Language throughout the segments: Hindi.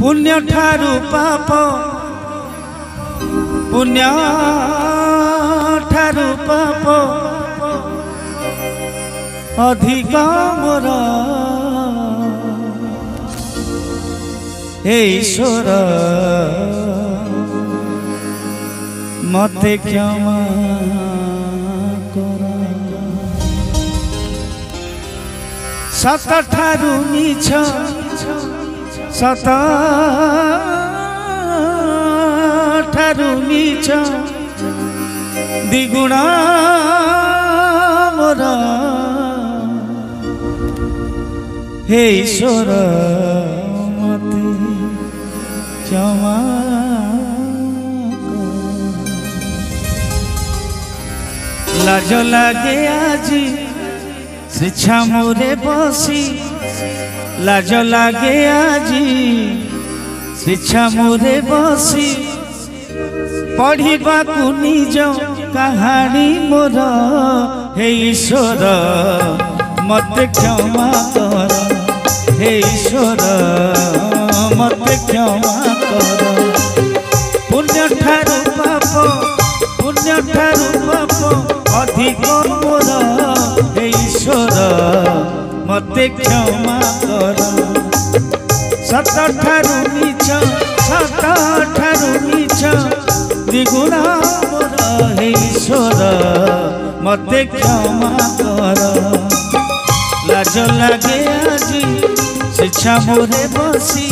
पुण्य ठारू पाप पुण्य ठारू पाप अधिक मोर हे ईश्वर मते क्षमा कर। सत ठारू मीछ सत ठारू मीछ द्विगुणा मोर हे ईश्वर मते क्षमा कर। लाज लागे आजी शिक्षा मोरे बसी लाज लागे आजी शिक्षा मोरे बसी पढ़ा को निज कहानी मोर हे ईश्वर मते क्षमा कर। हे ईश्वर मते क्षमा कर। पुण्य ठारू पाप पुण्य ठारू पाप अधिक मोर हे ईश्वर मते क्षमा कर। सत ठारू मीछ सत ठारू मीछ द्विगुणा मोर हे ईश्वर मते क्षमा कर। लाज लागे आजी शिक्षा मोरे बसी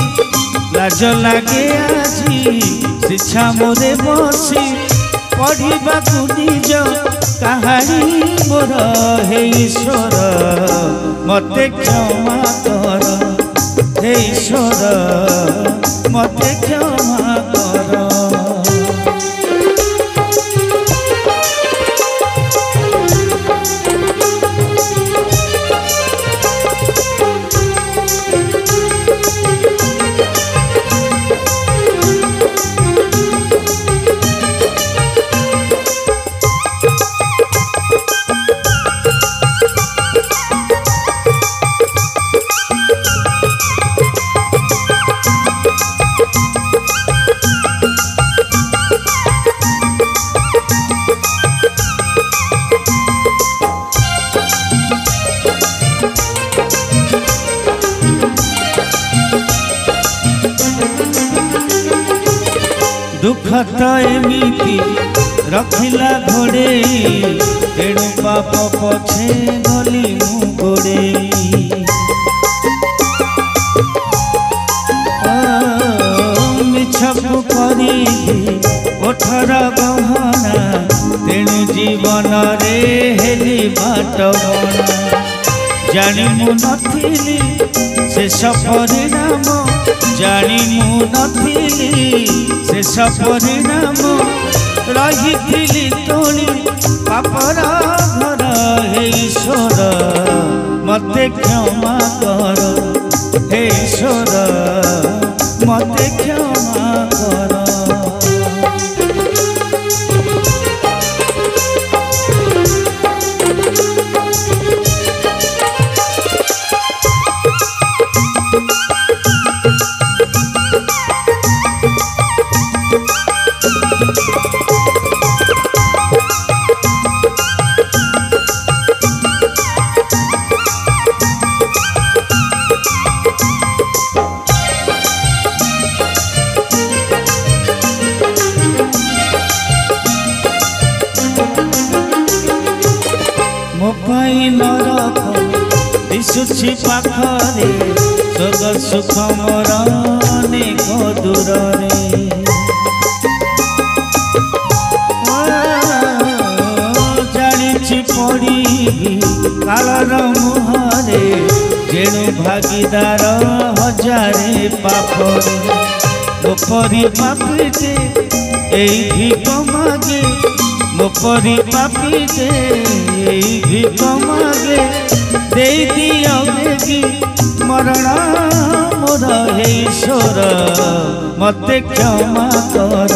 लाज लागे आजी शिक्षा मोरे बसी पढ़ा को निज कहानी मोर हे ईश्वर मते क्षमा कर। हे ईश्वर मते क्षमा कर। दुख तो एमिति रखिला घोड़े तेणु पाप पछे गली मु गोड़े। मिछकु करी ओठर गहना तेणु जीवन रे हेली बाट बना। जानी मु नथिली शेष परिणाम जानी मु नथिली शेष परिणाम रही तोली पापर घर हे ईश्वर मते क्षमा कर। हे ईश्वर मते क्षमा कर। नरक दिशुछि पाखरे स्वर्ग सुख मोर अनेक दूरे। जानिछि पड़ी कालर मुहरे जेणु भागीदार हजारे पापरे। मोपरी पापीटे एई भिक मागे मोपरी पापीटे एई भिक मागे दे दियो बेगी मरण मोर हे ईश्वर मते क्षमा कर।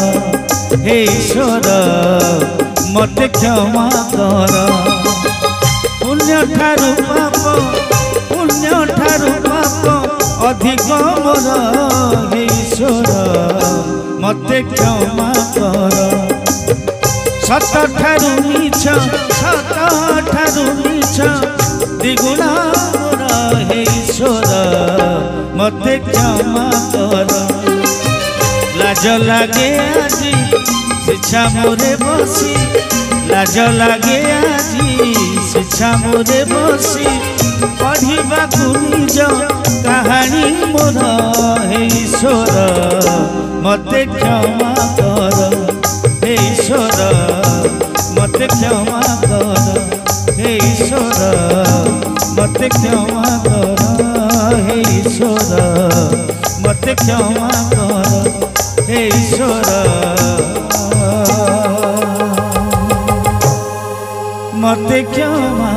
हे ईश्वर मते क्षमा कर। पुण्य ठारू पाप पुण्य ठारू पाप अधिक मोर हे ईश्वर मते क्षमा कर सत ठारू मीछ सत ठारू मीछ द्विगुण मोर हे ईश्वर मते क्षमा कर लाज लागे आजी शिक्षा मोरे बसी लाज लागे आजी शिक्षा मोरे बसी पढ़ा निज कहानी मोर हे ईश्वर मते क्षमा कर हे ईश्वर मते क्षमा कर हे ईश्वर मते क्षमा कर हे ईश्वर मते क्षमा कर हे ईश्वर मते क्षमा